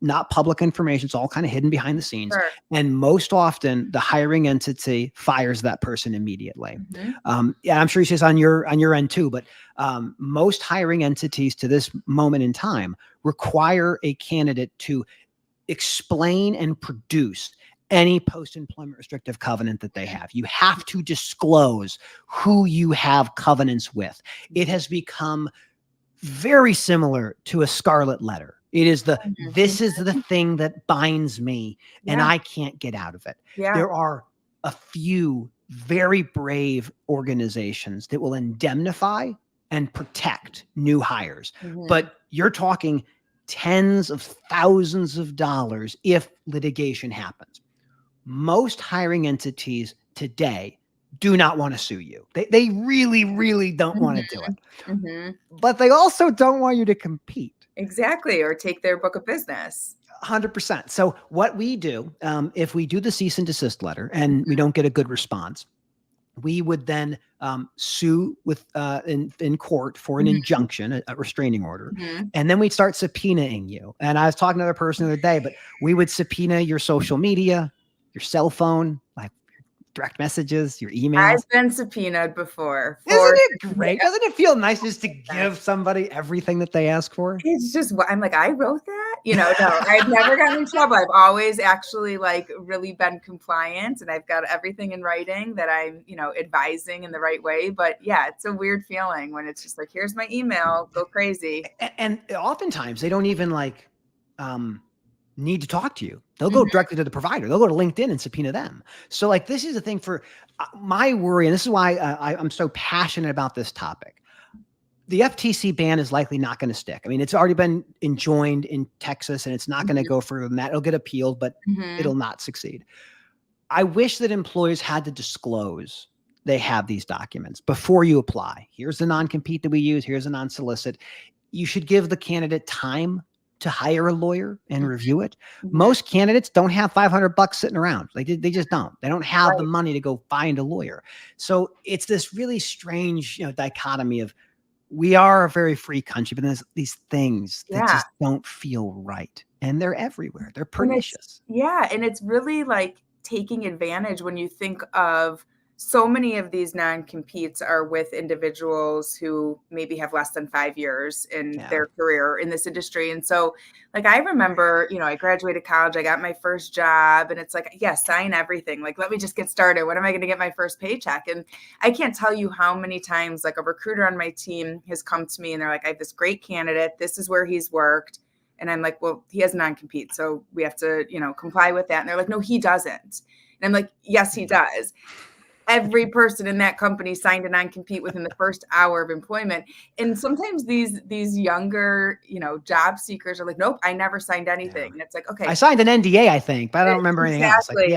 not public information. It's all kind of hidden behind the scenes. Sure. And most often the hiring entity fires that person immediately. Mhm. Yeah, I'm sure you see this on your end too, but most hiring entities to this moment in time require a candidate to explain and produce any post-employment restrictive covenant that they have. You have to disclose who you have covenants with. It has become very similar to a scarlet letter. It is Mhm. this is the thing that binds me and Yeah. I can't get out of it. Yeah. There are a few very brave organizations that will indemnify and protect new hires. Mhm. But you're talking tens of thousands of dollars if litigation happens. Most hiring entities today do not want to sue you. They really, really don't want to do it. Mm-hmm. But they also don't want you to compete. Exactly. Or take their book of business. 100%. So what we do, if we do the cease and desist letter and we don't get a good response, we would then sue with in court for an injunction, a restraining order, and then we'd start subpoenaing you. And I was talking to another person the other day, but we would subpoena your social media, your cell phone, like direct messages, your emails. I've been subpoenaed before. Isn't it great? Doesn't it feel nice just to give somebody everything that they ask for? It's just, I'm like, I wrote that, no, I've never gotten in trouble. I've always actually like really been compliant, and I've got everything in writing that I'm, advising in the right way. But yeah, it's a weird feeling when it's just like, here's my email, go crazy. And oftentimes they don't even like, need to talk to you. They'll go directly to the provider. They'll go to LinkedIn and subpoena them. So like, this is the thing for my worry. And this is why I'm so passionate about this topic. The FTC ban is likely not going to stick. I mean, it's already been enjoined in Texas, and it's not going to go further than that. It'll get appealed, but it'll not succeed. I wish that employers had to disclose they have these documents before you apply. Here's the non-compete that we use. Here's a non-solicit. You should give the candidate time to hire a lawyer and review it. Most candidates don't have $500 sitting around. They just don't. They don't have the money to go find a lawyer. So it's this really strange, dichotomy of, we are a very free country, but there's these things that just don't feel right. And they're everywhere. They're pernicious. And it's really like taking advantage when you think of so many of these non-competes are with individuals who maybe have less than 5 years in their career in this industry. And so like, I remember, I graduated college, I got my first job, and it's like, sign everything. Like, let me just get started. When am I going to get my first paycheck? And I can't tell you how many times like a recruiter on my team has come to me and they're like, I have this great candidate. This is where he's worked. And I'm like, well, he has a non-compete, so we have to, comply with that. And they're like, no, he doesn't. And I'm like, yes, he does. Every person in that company signed a non-compete within the first hour of employment. And sometimes these younger, job seekers are like, nope, I never signed anything. And it's like, okay. I signed an NDA, I think, but I don't remember anything else. Like,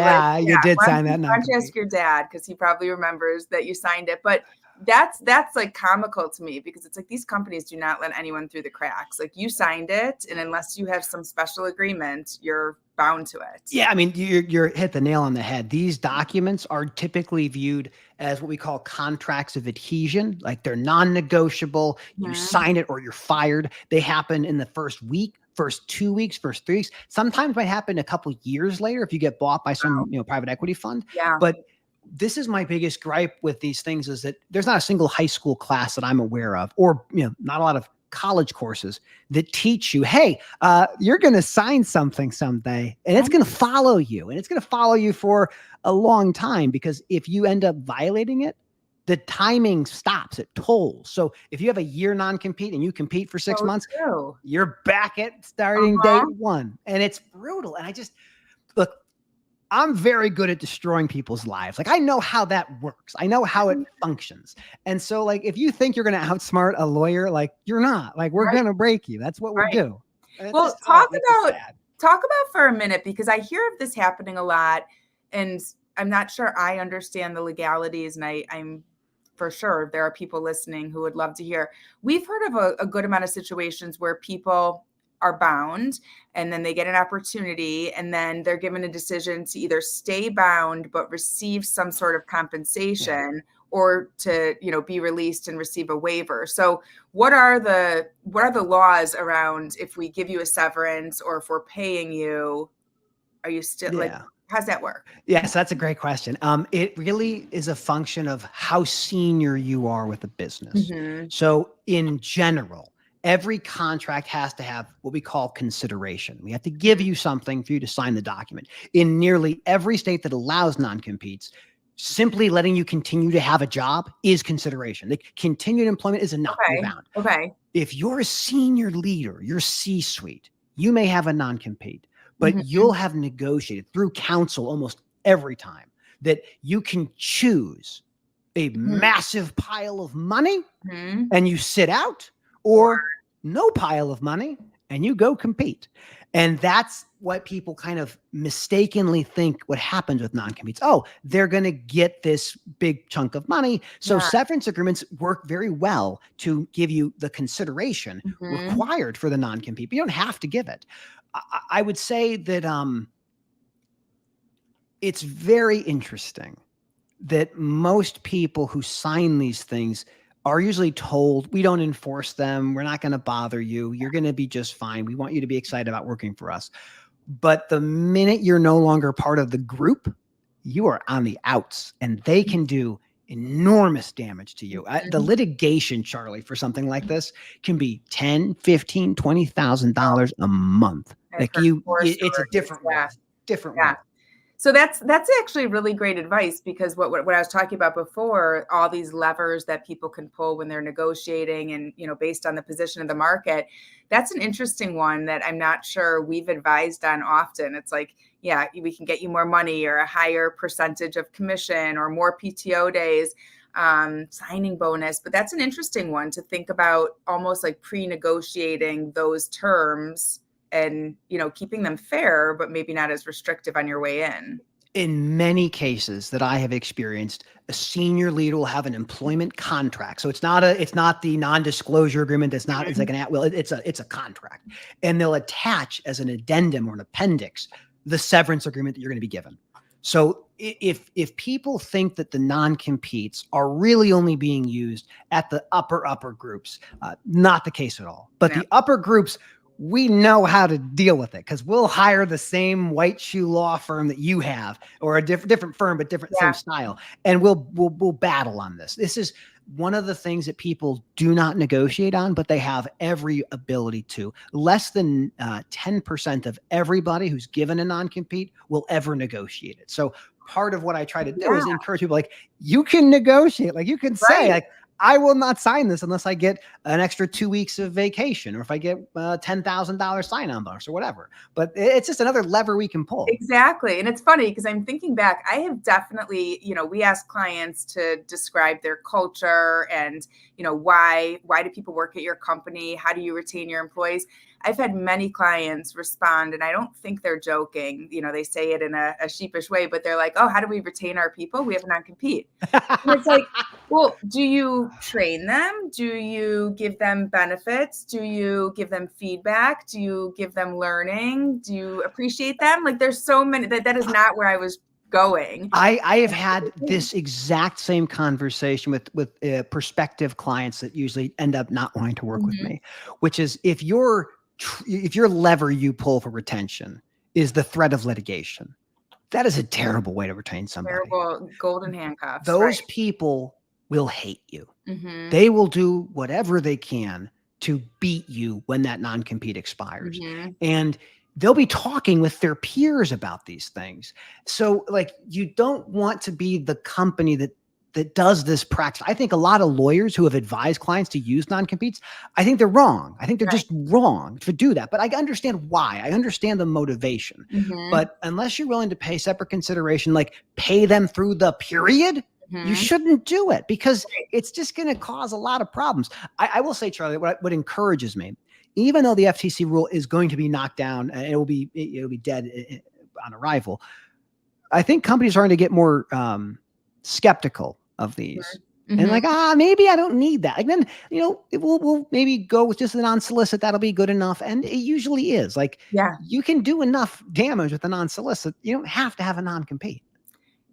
you did sign that. Why don't you ask your dad? Because he probably remembers that you signed it. But that's like comical to me, because it's like, these companies do not let anyone through the cracks. Like, you signed it, and unless you have some special agreement, you're bound to it. Yeah, I mean, you're hit the nail on the head. These documents are typically viewed as what we call contracts of adhesion. Like, they're non-negotiable. You sign it or you're fired. They happen in the first week, first 2 weeks, first 3 weeks. Sometimes might happen a couple years later if you get bought by some private equity fund. Yeah. But this is my biggest gripe with these things, is that there's not a single high school class that I'm aware of, or not a lot of college courses that teach you, hey, you're going to sign something someday, and it's going to follow you, and it's going to follow you for a long time, because if you end up violating it, the timing stops, it tolls. So if you have a year non-compete and you compete for 6 months, you're back at starting day one, and it's brutal. And look, I'm very good at destroying people's lives. Like, I know how that works. I know how it functions. And so like, if you think you're going to outsmart a lawyer, like, you're not. Like, we're going to break you. That's what we do. Well, talk about for a minute, because I hear of this happening a lot, and I'm not sure I understand the legalities, and I'm for sure there are people listening who would love to hear. We've heard of a good amount of situations where people are bound, and then they get an opportunity, and then they're given a decision to either stay bound but receive some sort of compensation, or to be released and receive a waiver. So what are the laws around, if we give you a severance or if we're paying you, are you still like, how's that work? Yes, that's a great question. It really is a function of how senior you are with the business. So in general, every contract has to have what we call consideration. We have to give you something for you to sign the document. In nearly every state that allows non-competes, simply letting you continue to have a job is consideration. The continued employment is enough to be bound. If you're a senior leader, you're C-suite, you may have a non-compete, but you'll have negotiated through counsel almost every time that you can choose a massive pile of money and you sit out, or no pile of money and you go compete. And that's what people kind of mistakenly think what happens with non-competes. Oh, they're going to get this big chunk of money. So Yeah. severance agreements work very well to give you the consideration Mhm. required for the non-compete, but you don't have to give it. I would say that it's very interesting that most people who sign these things are usually told, we don't enforce them. We're not going to bother you. You're going to be just fine. We want you to be excited about working for us. But the minute you're no longer part of the group, you are on the outs and they can do enormous damage to you. The Mhm. litigation, Charlie, for something like this can be 10, 15, $20,000 a month. I've Like heard horror it's a stories. different Yeah. world, different Yeah. world. So that's actually really great advice because what I was talking about before, all these levers that people can pull when they're negotiating and, based on the position of the market, that's an interesting one that I'm not sure we've advised on often. It's like, yeah, we can get you more money or a higher percentage of commission or more PTO days, signing bonus. But that's an interesting one to think about, almost like pre-negotiating those terms and keeping them fair but maybe not as restrictive on your way In many cases that I have experienced, a senior leader will have an employment contract. So it's not the non-disclosure agreement. It's like in. an at will. It's a contract, and they'll attach as an addendum or an appendix the severance agreement that you're going to be given. So if people think that the non-competes are really only being used at the upper groups, not the case at all. But Yeah. the upper groups, we know how to deal with it because we'll hire the same white shoe law firm that you have, or a different firm, but same Yeah. style. And we'll battle on this. This is one of the things that people do not negotiate on, but they have every ability to. Less than 10% of everybody who's given a non-compete will ever negotiate it. So part of what I try to do Yeah. is encourage people, like, you can negotiate, like you can say, Right. like, I will not sign this unless I get an extra 2 weeks of vacation, or if I get $10,000 sign-on bonus or whatever. But it's just another lever we can pull. Exactly. And it's funny because I'm thinking back, I have definitely, we ask clients to describe their culture and, why do people work at your company? How do you retain your employees? I've had many clients respond, and I don't think they're joking. They say it in a sheepish way, but they're like, oh, how do we retain our people? We have a non-compete. And it's like, well, do you train them? Do you give them benefits? Do you give them feedback? Do you give them learning? Do you appreciate them? Like, there's so many that is not where I was going. I have had this exact same conversation with prospective clients that usually end up not wanting to work with Mhm. me, which is if your lever you pull for retention is the threat of litigation, that is a terrible way to retain somebody. Terrible golden handcuffs, Those right? people will hate you. Mhm. They will do whatever they can to beat you when that non-compete expires. Mhm. And they'll be talking with their peers about these things. So, like, you don't want to be the company that does this practice. I think a lot of lawyers who have advised clients to use non-competes, I think they're wrong. I think they're Right. just wrong to do that. But I understand why. I understand the motivation. Mhm. But unless you're willing to pay separate consideration, like pay them through the period, you Mhm. shouldn't do it because Right. it's just going to cause a lot of problems. I will say, Charlie, what encourages me, even though the FTC rule is going to be knocked down and it'll be dead on arrival, I think companies are starting to get more skeptical of these. And Mhm. like, maybe I don't need that. Like then, we'll maybe go with just a non-solicit. That'll be good enough. And it usually is. Like, Yeah. you can do enough damage with a non-solicit. You don't have to have a non-compete.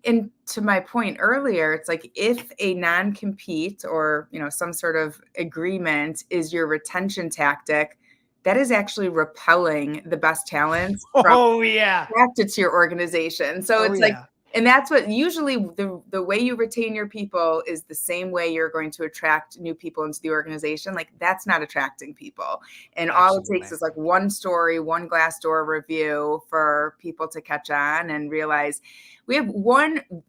And to my point earlier, it's like if a non-compete or, some sort of agreement is your retention tactic, that is actually repelling the best talents from Oh yeah. attracted to your organization. So Oh it's like, yeah. and that's what usually the way you retain your people is the same way you're going to attract new people into the organization. Like, that's not attracting people. And all it takes Absolutely. is like one story, one Glassdoor review for people to catch on and realize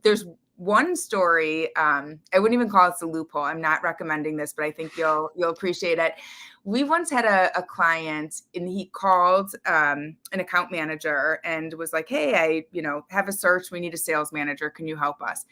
there's one story. I wouldn't even call this a loophole. I'm not recommending this, but I think you'll appreciate it. We once had a client, and he called an account manager and was like, hey, I have a search. We need a sales manager. Can you help us?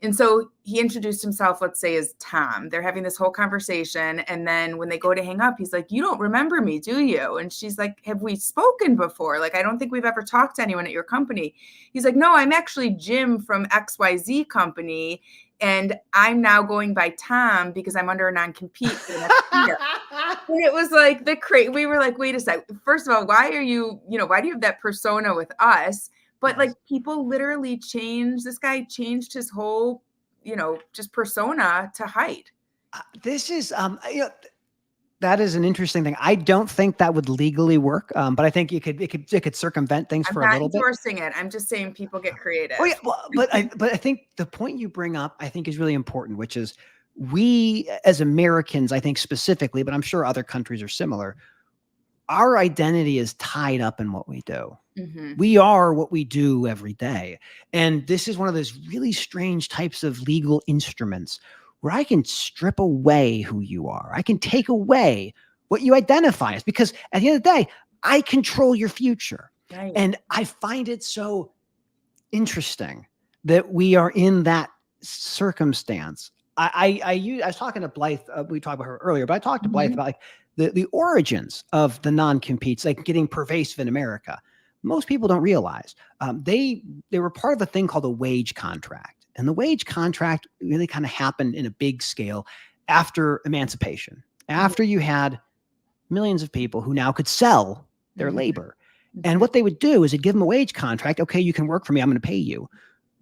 And so he introduced himself, let's say, as Tom. They're having this whole conversation. And then when they go to hang up, he's like, you don't remember me, do you? And she's like, have we spoken before? Like, I don't think we've ever talked to anyone at your company. He's like, no, I'm actually Jim from XYZ company. And I'm now going by Tom because I'm under a non-compete for the next year. And it was like we were like, wait a sec. First of all, why do you have that persona with us? But like people literally this guy changed his whole, just persona to hide. This is, that is an interesting thing. I don't think that would legally work, but I think it could circumvent things for a little bit. I'm not endorsing it. I'm just saying people get creative. Oh yeah, well, but I think the point you bring up, I think, is really important, which is we as Americans, I think specifically, but I'm sure other countries are similar. Our identity is tied up in what we do. Mm-hmm. We are what we do every day. And this is one of those really strange types of legal instruments where I can strip away who you are. I can take away what you identify as, because at the end of the day, I control your future. Right. And I find it so interesting that we are in that circumstance. I was talking to Blythe, we talked about her earlier, but I talked to Blythe about like the origins of the non-competes, like getting pervasive in America. Most people don't realize they were part of a thing called a wage contract. And the wage contract really kind of happened in a big scale after emancipation, after you had millions of people who now could sell their labor. And what they would do is they'd give them a wage contract. Okay, you can work for me. I'm going to pay you.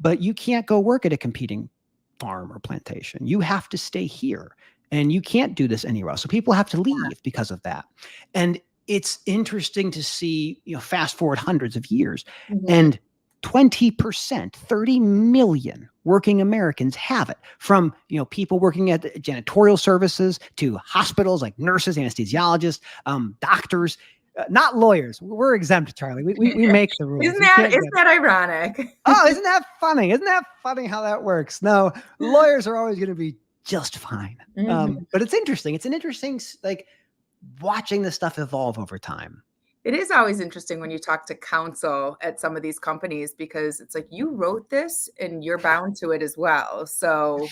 But you can't go work at a competing farm or plantation. You have to stay here. And you can't do this anywhere else. So people have to leave because of that. And it's interesting to see, fast forward hundreds of years, and 20%, 30 million working Americans have it, from, people working at janitorial services to hospitals like nurses, anesthesiologists, doctors, not lawyers. We're exempt, Charlie. We make the rules. Isn't that ironic? Oh, isn't that funny? Isn't that funny how that works? No, lawyers are always going to be just fine. But it's interesting. It's an interesting, like, watching this stuff evolve over time. It is always interesting when you talk to counsel at some of these companies, because it's like, you wrote this and you're bound to it as well. So,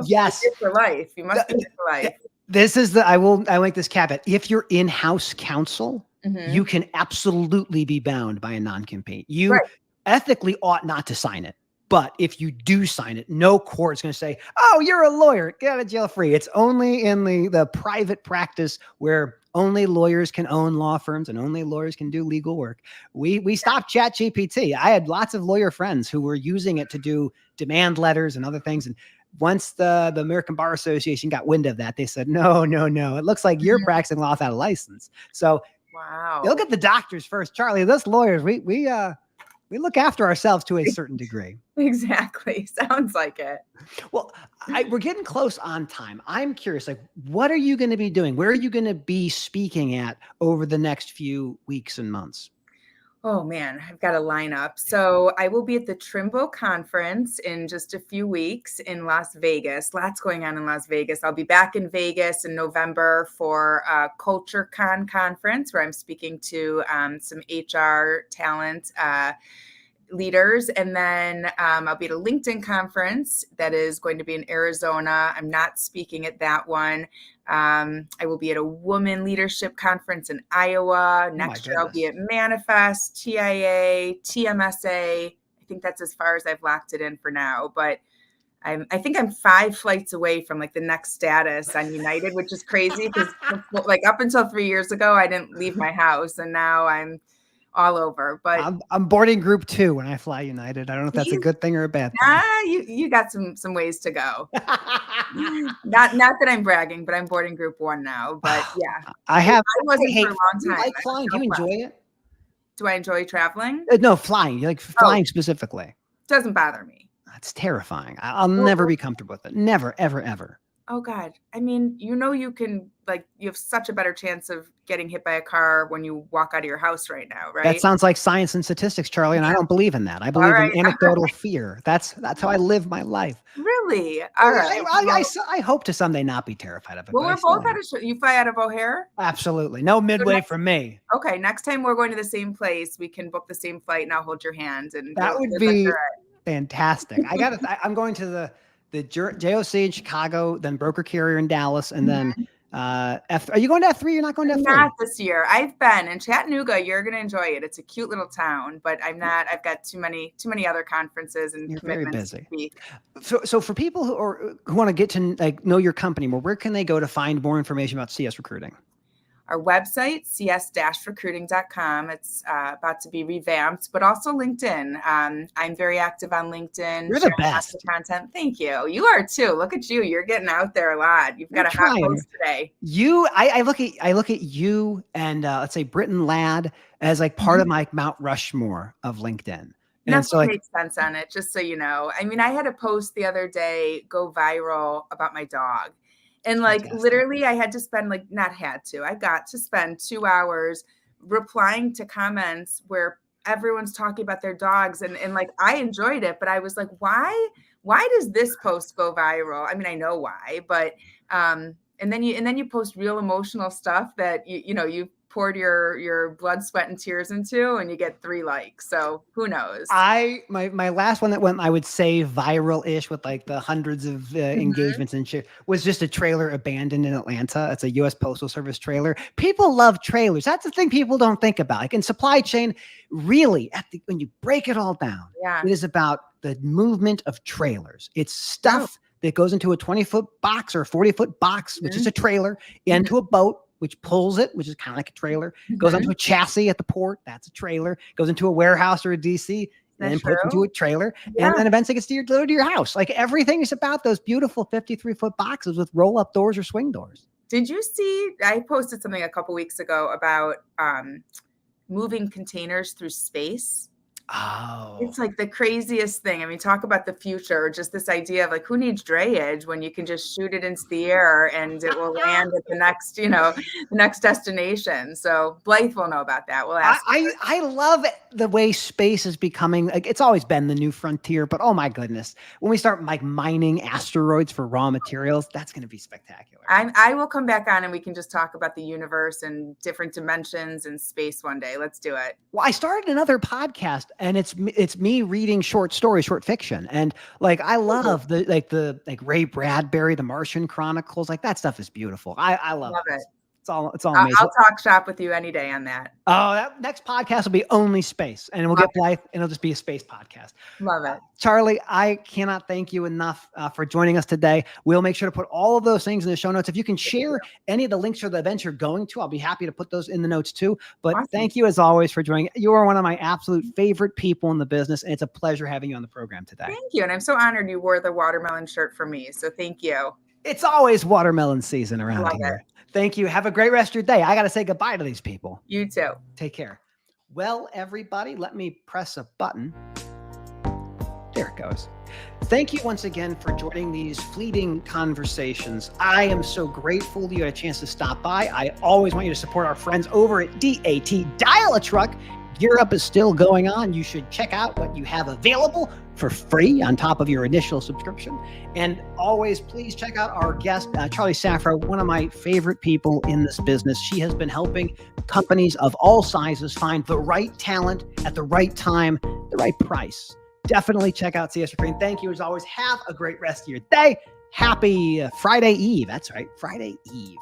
yes, it's for life. You must be for life. This is I make this caveat. If you're in-house counsel, you can absolutely be bound by a non-compete. You ethically ought not to sign it. But if you do sign it, no court's going to say, oh, you're a lawyer, get out of jail free. It's only in the private practice where only lawyers can own law firms and only lawyers can do legal work. We stopped ChatGPT. I had lots of lawyer friends who were using it to do demand letters and other things. And once the American Bar Association got wind of that, they said, no. It looks like you're practicing law without a license. So they'll get the doctors first. Charlie, those lawyers, we look after ourselves to a certain degree. Exactly. Sounds like it. Well, we're getting close on time. I'm curious, like, what are you going to be doing? Where are you going to be speaking at over the next few weeks and months? Oh man, I've got a lineup. So I will be at the Trimble conference in just a few weeks in Las Vegas. Lots going on in Las Vegas. I'll be back in Vegas in November for a Culture Con conference, where I'm speaking to some HR talent leaders. And then I'll be at a LinkedIn conference that is going to be in Arizona. I'm not speaking at that one. I will be at a woman leadership conference in Iowa. Next year, I'll be at Manifest, TIA, TMSA. I think that's as far as I've locked it in for now. But I think I'm 5 flights away from like the next status on United, which is crazy because like up until 3 years ago, I didn't leave my house, and now I'm all over. But I'm boarding group 2 when I fly United. I don't know if that's a good thing or a bad thing. You got some ways to go. not that I'm bragging, but I'm boarding group 1 now. But yeah, I wasn't for a long time. Do you like flying? Do you enjoy it? Do I enjoy traveling? No, flying. You like flying specifically? Doesn't bother me. That's terrifying. I'll never be comfortable with it. Never, ever, ever. Oh God. I mean, you can, like, you have such a better chance of getting hit by a car when you walk out of your house right now, right? That sounds like science and statistics, Charlie, and I don't believe in that. I believe in anecdotal fear. That's how I live my life. Really? All right. I hope to someday not be terrified of it. Well, we're both out of, you fly out of O'Hare? Absolutely. No Midway from me. Okay. Next time we're going to the same place, we can book the same flight and I'll hold your hand. And fantastic. I'm going to the JOC in Chicago, then broker carrier in Dallas, and then F. Are you going to F3? You're not going to F3? Not this year. I've been in Chattanooga. You're going to enjoy it. It's a cute little town, but I'm not. I've got too many other conferences and You're commitments. very busy. So for people who want to get to know your company more, where can they go to find more information about CS Recruiting? Our website, cs-recruiting.com. It's about to be revamped, but also LinkedIn. I'm very active on LinkedIn. You're the best. Content. Thank you. You are too. Look at you. You're getting out there a lot. You've got a hot post today. I look at you and let's say Britton Ladd as like part of my Mount Rushmore of LinkedIn. And so makes sense on it, just so you know. I mean, I had a post the other day go viral about my dog. And literally I had to spend I got to spend 2 hours replying to comments where everyone's talking about their dogs. And I enjoyed it, but I was like, why does this post go viral? I mean, I know why, but, and then you post real emotional stuff that you poured your blood, sweat, and tears into, and you get 3 likes. So who knows? My last one that went, I would say viral-ish with like the hundreds of engagements and shit, was just a trailer abandoned in Atlanta. It's a U.S. Postal Service trailer. People love trailers. That's the thing people don't think about. Like in supply chain, really, when you break it all down, it is about the movement of trailers. It's stuff that goes into a 20-foot box or a 40-foot box, which is a trailer, into a boat, which pulls it, which is kind of like a trailer, goes onto a chassis at the port. That's a trailer, goes into a warehouse or a DC, and then puts into a trailer, and then eventually gets delivered to your house. Like everything is about those beautiful 53-foot boxes with roll-up doors or swing doors. Did you see, I posted something a couple weeks ago about moving containers through space. Oh, it's like the craziest thing. I mean, talk about the future, just this idea of who needs drayage when you can just shoot it into the air and it will land at the next destination. So Blythe will know about that. We'll ask. I love the way space is becoming, it's always been the new frontier, but oh my goodness, when we start mining asteroids for raw materials, that's going to be spectacular. I will come back on and we can just talk about the universe and different dimensions and space one day. Let's do it. Well, I started another podcast, and it's me reading short stories, short fiction, and I love the Ray Bradbury, The Martian Chronicles. That stuff is beautiful. I love it. It's all amazing. I'll talk shop with you any day on that. Oh, that next podcast will be only space, and we'll get Blythe, and it'll just be a space podcast. Love it. Charlie, I cannot thank you enough for joining us today. We'll make sure to put all of those things in the show notes. If you can share any of the links for the events you're going to, I'll be happy to put those in the notes too. But Thank you as always for joining. You are one of my absolute favorite people in the business, and it's a pleasure having you on the program today. Thank you. And I'm so honored you wore the watermelon shirt for me. So thank you. It's always watermelon season around here. Thank you. Have a great rest of your day. I got to say goodbye to these people. You too. Take care. Well, everybody, let me press a button. There it goes. Thank you once again for joining these fleeting conversations. I am so grateful that you had a chance to stop by. I always want you to support our friends over at DAT Dial a Truck. Gear Up is still going on. You should check out what you have available for free on top of your initial subscription. And always, please check out our guest, Charlie Saffro, one of my favorite people in this business. She has been helping companies of all sizes find the right talent at the right time, the right price. Definitely check out CS Recruiting. Thank you as always. Have a great rest of your day. Happy Friday Eve. That's right, Friday Eve.